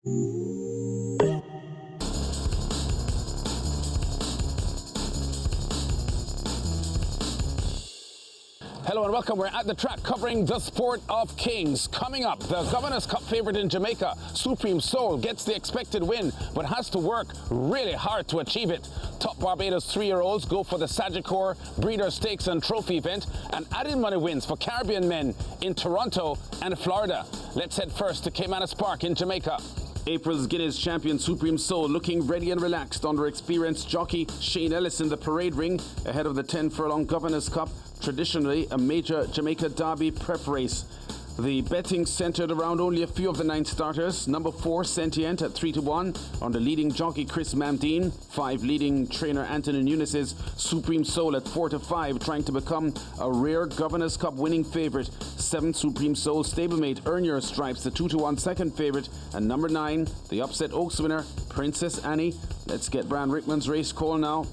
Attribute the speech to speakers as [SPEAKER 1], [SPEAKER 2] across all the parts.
[SPEAKER 1] Hello and welcome. We're at the track covering the Sport of Kings. Coming up, the Governor's Cup favourite in Jamaica, Supreme Soul, gets the expected win, but has to work really hard to achieve it. Top Barbados 3-year-olds go for the SAGICOR Breeder Stakes and Trophy event, and added money wins for Caribbean men in Toronto and Florida. Let's head first to Caymanas Park in Jamaica. April's Guinness champion Supreme Soul looking ready and relaxed under experienced jockey Shane Ellis in the parade ring ahead of the 10-furlong Governor's Cup, traditionally a major Jamaica Derby prep race. The betting centred around only a few of the 9 starters. Number 4, Sentient at 3-1 under leading jockey Chris Mamdine. 5 leading trainer Anthony Nunes's Supreme Soul at 4-5, trying to become a rare Governor's Cup winning favourite. 7 Supreme Soul stablemate Earn Your Stripes, the 2-1 second favourite, and number 9, the upset Oaks winner Princess Annie. Let's get Brian Rickman's race call now.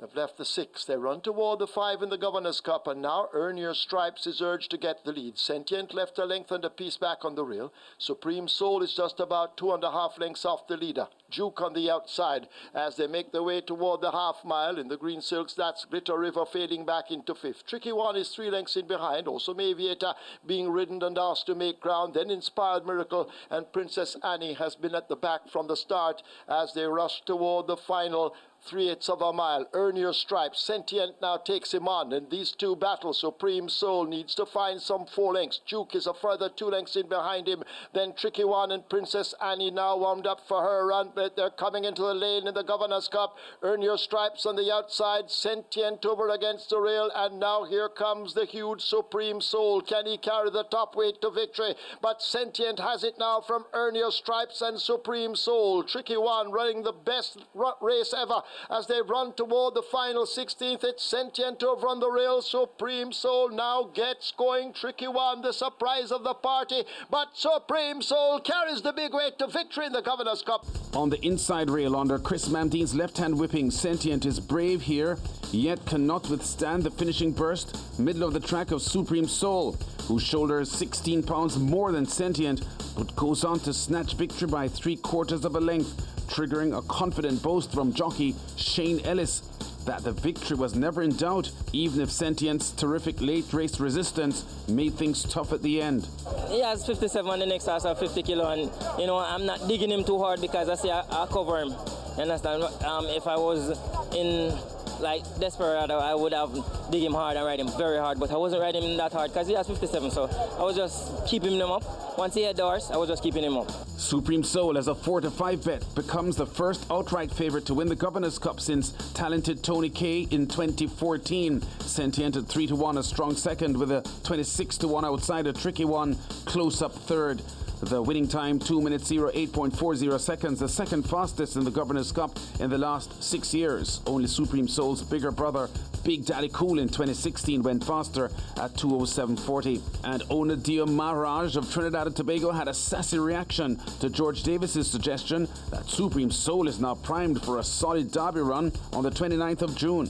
[SPEAKER 2] They've left the 6. They run toward the 5 in the Governor's Cup, and now Earn Your Stripes is urged to get the lead. Sentient left a length and a piece back on the rail. Supreme Soul is just about 2.5 lengths off the leader. Duke on the outside as they make their way toward the half mile. In the green silks, that's Glitter River fading back into 5th. Tricky One is 3 lengths in behind. Also Aviator being ridden and asked to make ground. Then Inspired Miracle and Princess Annie has been at the back from the start as they rush toward the final 3/8 of a mile. Earn Your Stripes. Sentient now takes him on, and these two battle. Supreme Soul needs to find some 4 lengths. Duke is a further 2 lengths in behind him. Then Tricky One and Princess Annie now warmed up for her run, but they're coming into the lane in the Governor's Cup. Earn Your Stripes on the outside. Sentient over against the rail, and now here comes the huge Supreme Soul. Can he carry the top weight to victory? But Sentient has it now from Earn Your Stripes and Supreme Soul. Tricky One running the best race ever. As they run toward the final 16th, it's Sentient over on the rail. Supreme Soul now gets going. Tricky One, the surprise of the party, but Supreme Soul carries the big weight to victory in the Governor's Cup.
[SPEAKER 1] On the inside rail under Chris Mamdine's left-hand whipping, Sentient is brave here, yet cannot withstand the finishing burst. Middle of the track of Supreme Soul, who shoulders 16 pounds more than Sentient, but goes on to snatch victory by 3/4 of a length, triggering a confident boast from jockey Shane Ellis that the victory was never in doubt, even if Sentient's terrific late race resistance made things tough at the end.
[SPEAKER 3] He has 57 on the next horse at 50 kilo, and you know, I'm not digging him too hard because I say I'll cover him. You understand? If I was in like Desperado, I would have dig him hard and ride him very hard, but I wasn't riding him that hard because he has 57, so I was just keeping him up. Once he had the horse, I was just keeping him up.
[SPEAKER 1] Supreme Soul, as a 4-5 bet, becomes the first outright favourite to win the Governor's Cup since talented Tony Kay in 2014. Sentient at 3-1, a strong second, with a 26-1 outsider. Tricky One close up third. The winning time, 2 minutes 08.40 seconds, the second fastest in the Governor's Cup in the last 6 years. Only Supreme Soul's bigger brother, Big Daddy Cool, in 2016 went faster at 2:07.40. And Ona Dio Maharaj of Trinidad and Tobago had a sassy reaction to George Davis's suggestion that Supreme Soul is now primed for a solid derby run on the 29th of June.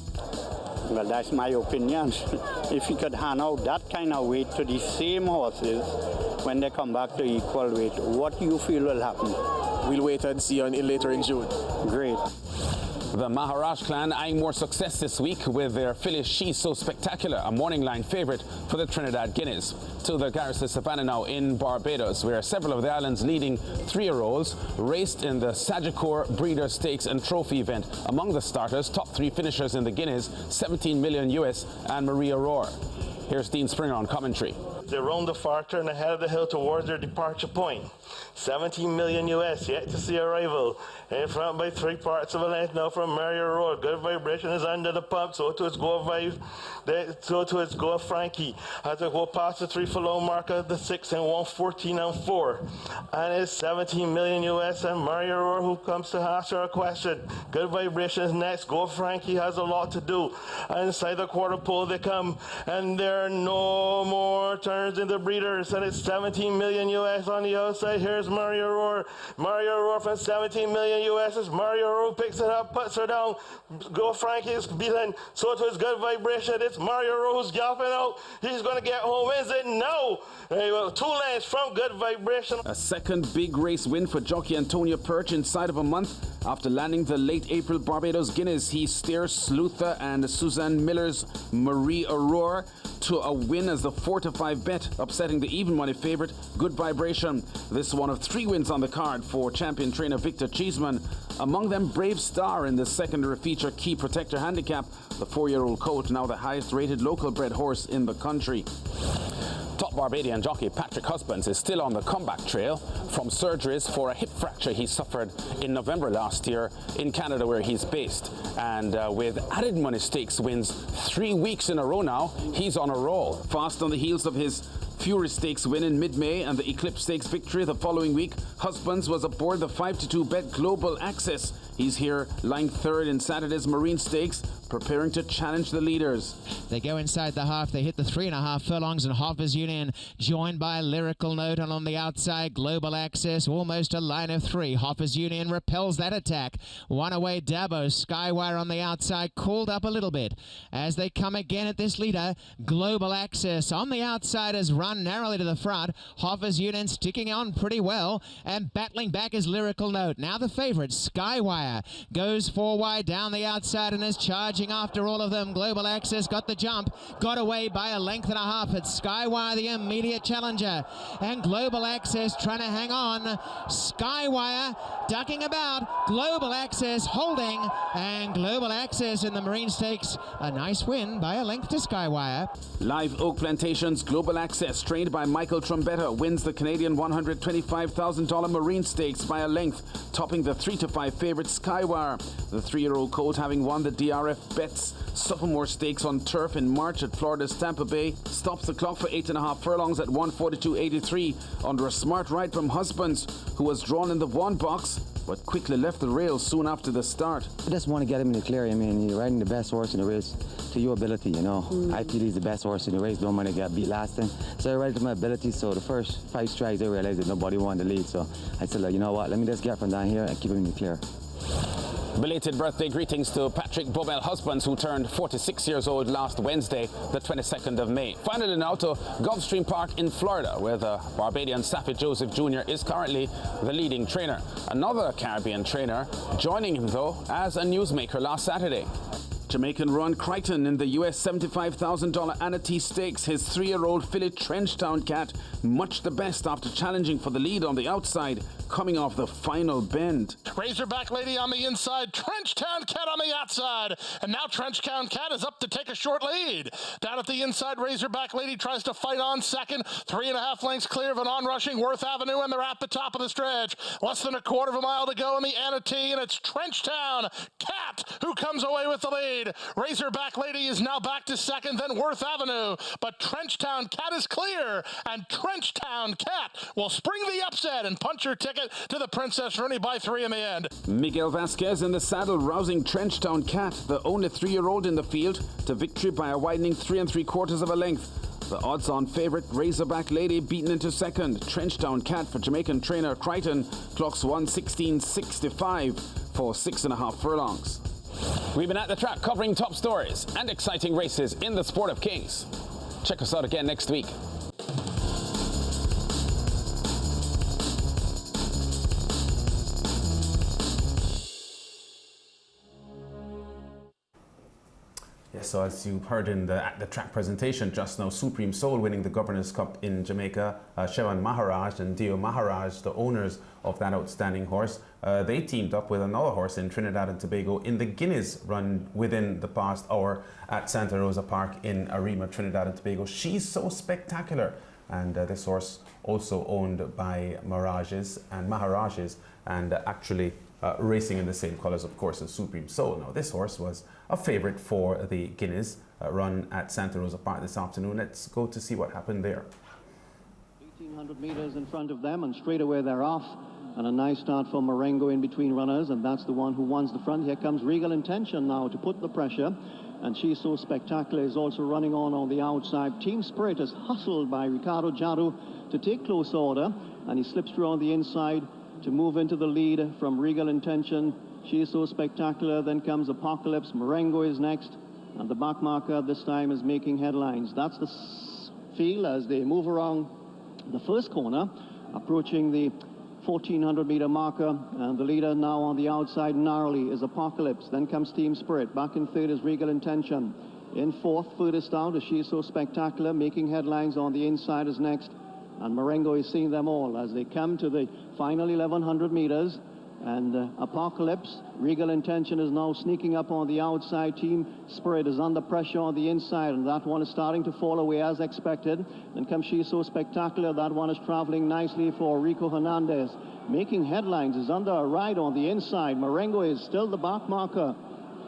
[SPEAKER 4] Well, that's my opinion. If you could hand out that kind of weight to the same horses when they come back to equal weight, what do you feel will happen?
[SPEAKER 5] We'll wait and see later in June.
[SPEAKER 4] Great.
[SPEAKER 1] The Maharaj clan eyeing more success this week with their filly She's So Spectacular, a morning line favourite for the Trinidad Guineas. To the Garrison Savannah now in Barbados, where several of the island's leading 3-year-olds raced in the SAGICOR Breeder Stakes and Trophy event. Among the starters, top 3 finishers in the Guineas, 17 million US and Maria Roar. Here's Dean Springer on commentary.
[SPEAKER 6] They round the far turn ahead of the hill towards their departure point. 17 million US, yet to see a rival. In front by 3 parts of a length now from Mario Road. Good Vibration is under the pump, so to its go Vibe, so to its go Frankie. As it go past the 3 furlong mark of the 6 and 1:14 and 4. And it's 17 million US and Mario Road who comes to ask her a question. Good Vibration is next. Go Frankie has a lot to do. And inside the quarter pole they come, and there are no more turns. turns in the breeders, and it's 17 million US on the outside. Here's Mario Roar. Mario Roar from 17 million US. As Mario Roar picks it up, puts her down. Go Frankie's beating. So to his good vibration. It's Mario Roar who's galloping out. He's going to get home. Is it? No. 2 lengths from good vibration.
[SPEAKER 1] A second big race win for jockey Antonio Perch inside of a month. After landing the late April Barbados Guineas, he steers Sluther and Suzanne Miller's Marie Aurore to a win as the 4-5 bet, upsetting the even money favourite Good Vibration. This is one of 3 wins on the card for champion trainer Victor Cheeseman. Among them, Brave Star in the secondary feature Key Protector Handicap, the 4-year-old colt, now the highest rated local bred horse in the country. Top Barbadian jockey Patrick Husbands is still on the comeback trail from surgeries for a hip fracture he suffered in November last year in Canada, where he's based. And with added money stakes wins 3 weeks in a row now, he's on a roll. Fast on the heels of his Fury Stakes win in mid-May and the Eclipse Stakes victory the following week, Husbands was aboard the 5-2 bet Global Access. He's here lying third in Saturday's Marine Stakes, preparing to challenge the leaders.
[SPEAKER 7] They go inside the half. They hit the 3.5 furlongs, and Hoppers Union joined by Lyrical Note, and on the outside Global Access, almost a line of 3. Hoppers Union repels that attack. One away Dabo. Skywire on the outside called up a little bit as they come again at this leader. Global Access on the outside has run narrowly to the front. Hoppers Union sticking on pretty well, and battling back is Lyrical Note. Now the favourite Skywire goes 4 wide down the outside and is charging after all of them. Global Access got the jump, got away by a length and a half. It's Skywire the immediate challenger, and Global Access trying to hang on. Skywire ducking about, Global Access holding, and Global Access in the Marine Stakes, a nice win by a length to Skywire.
[SPEAKER 1] Live Oak Plantations Global Access, trained by Michael Trombetta, wins the Canadian $125,000 Marine Stakes by a length, topping the 3-5 favourite Skywire. The 3-year-old colt, having won the DRF Bets Sophomore Stakes on turf in March at Florida's Tampa Bay, stops the clock for 8.5 furlongs at 1:42.83 under a smart ride from Husbands, who was drawn in the 1 box but quickly left the rails soon after the start.
[SPEAKER 8] I just want to get him in the clear. I mean, you're riding the best horse in the race to your ability, you know. I feel he's the best horse in the race. Don't want to get beat last time. So I ride to my ability. So the first 5 strides, I realized that nobody wanted the lead. So I said, you know what, let me just get from down here and keep him in the clear.
[SPEAKER 1] Belated birthday greetings to Patrick Bobel Husbands, who turned 46 years old last Wednesday, the 22nd of May. Finally now to Gulfstream Park in Florida, where the Barbadian Saffie Joseph Jr. is currently the leading trainer. Another Caribbean trainer joining him, though, as a newsmaker last Saturday. Jamaican Ron Crichton in the US $75,000 Anatee Stakes. His 3-year-old filly Trenchtown Cat, much the best after challenging for the lead on the outside, coming off the final bend.
[SPEAKER 9] Razorback Lady on the inside, Trenchtown Cat on the outside, and now Trenchtown Cat is up to take a short lead. Down at the inside, Razorback Lady tries to fight on second, 3.5 lengths clear of an on-rushing Worth Avenue, and they're at the top of the stretch. Less than a quarter of a mile to go in the Anatee, and it's Trenchtown Cat who comes away with the lead. Razorback Lady is now back to second, then Worth Avenue, but Trenchtown Cat is clear, and Trenchtown Cat will spring the upset and punch her ticket to the Princess Rooney by 3 in the end.
[SPEAKER 1] Miguel Vasquez in the saddle, rousing Trenchtown Cat, the only 3-year-old in the field, to victory by a widening 3 3/4 of a length. The odds-on favourite Razorback Lady beaten into second. Trenchtown Cat for Jamaican trainer Crichton clocks 1:16.65 for 6.5 furlongs. We've been at the track covering top stories and exciting races in the Sport of Kings. Check us out again next week. Yes, so as you heard in the track presentation just now, Supreme Soul winning the Governor's Cup in Jamaica. Shewan Maharaj and Dio Maharaj, the owners of that outstanding horse, they teamed up with another horse in Trinidad and Tobago in the Guineas run within the past hour at Santa Rosa Park in Arima, Trinidad and Tobago. She's so spectacular. And this horse also owned by Maharajas, and actually racing in the same colours, of course, as Supreme Soul. Now, this horse was a favourite for the Guineas run at Santa Rosa Park this afternoon. Let's go to see what happened there.
[SPEAKER 10] 1,800 metres in front of them, and straight away they're off. And a nice start for Marengo in between runners, and that's the one who wants the front. Here comes Regal Intention now to put the pressure. and She's So Spectacular is also running on the outside. Team Spirit is hustled by Ricardo Jadu to take close order, and he slips through on the inside to move into the lead from Regal Intention. She's So Spectacular, then comes Apocalypse. Marengo is next, and the back marker this time is making headlines. That's the feel as they move around the first corner, approaching the 1400-meter marker, and the leader now on the outside narrowly is Apocalypse. Then comes Team Spirit. Back in third is Regal Intention. In fourth, furthest out, is She's So Spectacular, making headlines on the inside is next. And Marengo is seeing them all as they come to the final 1100 meters. And Apocalypse, Regal Intention is now sneaking up on the outside. Team Spirit is under pressure on the inside, and that one is starting to fall away as expected. Then comes She's So Spectacular. That one is traveling nicely for Rico Hernandez. Making headlines is under a ride on the inside. Marengo is still the back marker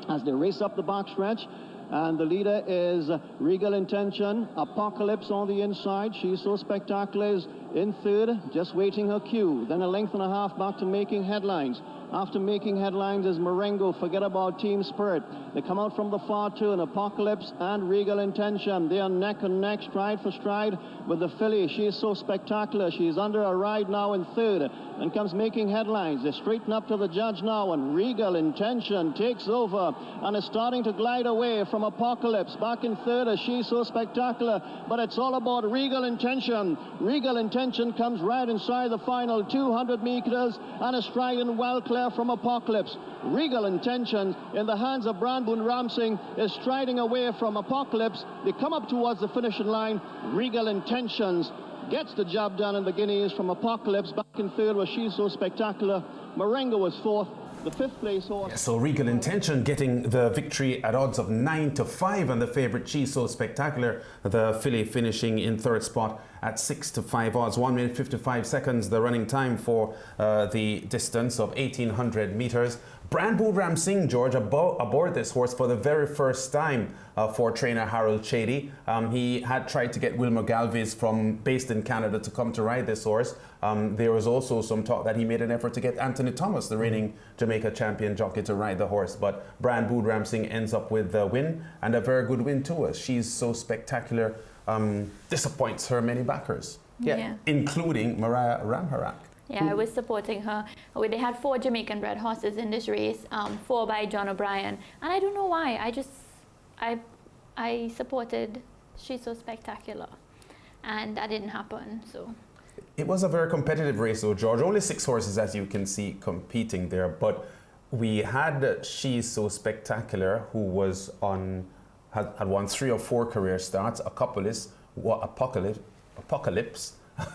[SPEAKER 10] as they race up the back stretch. And the leader is Regal Intention. Apocalypse on the inside. She's So Spectacular is in third, just waiting her cue. Then a length and a half back to making headlines. After making headlines is Marengo. Forget about Team Spirit. They come out from the far turn. Apocalypse and Regal Intention. They are neck and neck, stride for stride with the filly. She's So Spectacular. She's under a ride now in third. And comes making headlines. They straighten up to the judge now, and Regal Intention takes over and is starting to glide away from Apocalypse. Back in third is She's So Spectacular, but it's all about Regal Intention. Regal Intention comes right inside the final 200 meters and is striding well clear from Apocalypse. Regal Intention in the hands of Brandon Ramsing is striding away from Apocalypse. They come up towards the finishing line. Regal Intentions gets the job done in the Guineas from Apocalypse. Back in third was She's So Spectacular. Marengo was fourth. The fifth place horse.
[SPEAKER 1] Yeah, so Regal Intention getting the victory at odds of 9-5, and the favourite She's So Spectacular, the filly, finishing in third spot at 6-5 odds. 1 minute 55 seconds, the running time for the distance of 1800 metres. Brandon Ramsing, George, aboard this horse for the very first time for trainer Harold Chady. He had tried to get Wilmer Galvez based in Canada to come to ride this horse. There was also some talk that he made an effort to get Anthony Thomas, the reigning Jamaica champion jockey, to ride the horse. But Brandon Ramsing ends up with the win, and a very good win to us. She's So Spectacular disappoints her many backers, including Mariah Ramharak.
[SPEAKER 11] Yeah, I was supporting her. They had 4 Jamaican-bred horses in this race, 4 by John O'Brien, and I don't know why. I supported She's So Spectacular, and that didn't happen. So
[SPEAKER 1] it was a very competitive race, though, George. Only 6 horses, as you can see, competing there. But we had She's So Spectacular, who was had won 3 or 4 career starts. Apocalypse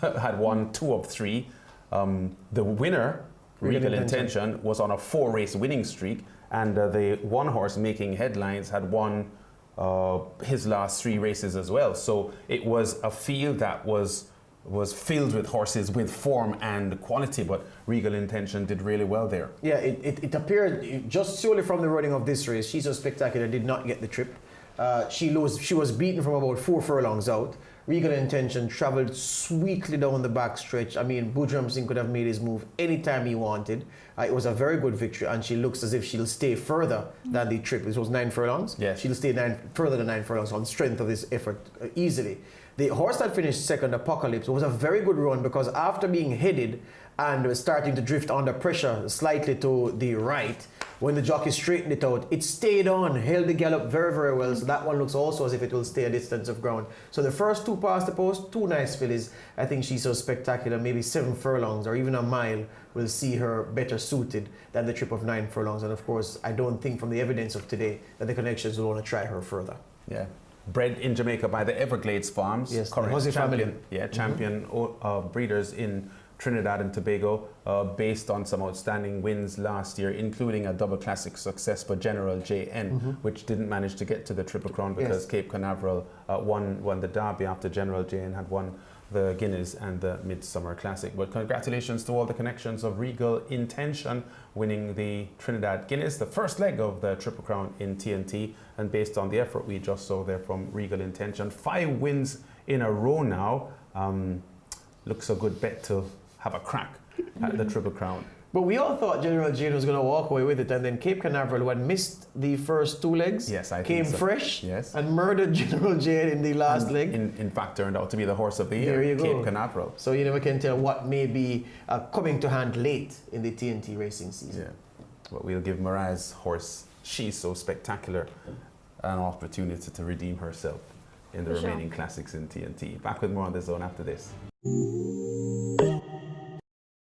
[SPEAKER 1] had won 2 of 3. The winner, Regal Intention, was on a 4-race winning streak, and the one horse making headlines had won his last 3 races as well. So it was a field that was filled with horses with form and quality, but Regal Intention did really well there.
[SPEAKER 12] Yeah, it appeared just solely from the running of this race, She's So Spectacular did not get the trip. She was beaten from about 4 furlongs out. Regal Intention travelled sweetly down the back stretch. I mean, Ramsing could have made his move anytime he wanted. It was a very good victory, and she looks as if she'll stay further than the trip. This was 9 furlongs.
[SPEAKER 1] Yes.
[SPEAKER 12] She'll stay further than 9 furlongs on strength of this effort easily. The horse that finished second, Apocalypse, was a very good run because after being headed and starting to drift under pressure slightly to the right, when the jockey straightened it out, it stayed on, held the gallop very, very well. So that one looks also as if it will stay a distance of ground. So the first 2 past the post, 2 nice fillies. I think She's So Spectacular, maybe 7 furlongs or even a mile will see her better suited than the trip of 9 furlongs. And of course, I don't think from the evidence of today that the connections will want to try her further.
[SPEAKER 1] Yeah. Bred in Jamaica by the Everglades Farms.
[SPEAKER 12] Yes,
[SPEAKER 1] current
[SPEAKER 12] Jose
[SPEAKER 1] champion,
[SPEAKER 12] family.
[SPEAKER 1] Yeah, champion breeders in Trinidad and Tobago, based on some outstanding wins last year, including a double classic success for General JN, which didn't manage to get to the Triple Crown because Cape Canaveral won the Derby after General JN had won the Guineas and the Midsummer Classic. But congratulations to all the connections of Regal Intention winning the Trinidad Guineas, the first leg of the Triple Crown in TNT, and based on the effort we just saw there from Regal Intention. 5 wins in a row now. Looks a good bet to have a crack at the Triple Crown
[SPEAKER 12] But we all thought General Jane was going to walk away with it, and then Cape Canaveral, who had missed the first 2 legs, came fresh and murdered General Jane in the last leg.
[SPEAKER 1] In fact, turned out to be the horse of the year,
[SPEAKER 12] there you go.
[SPEAKER 1] Cape Canaveral.
[SPEAKER 12] So you never can tell what may be coming to hand late in the TNT racing season.
[SPEAKER 1] Yeah, but we'll give Mariah's horse, She's So Spectacular, an opportunity to redeem herself in the remaining classics in TNT. Back with more on The Zone after this.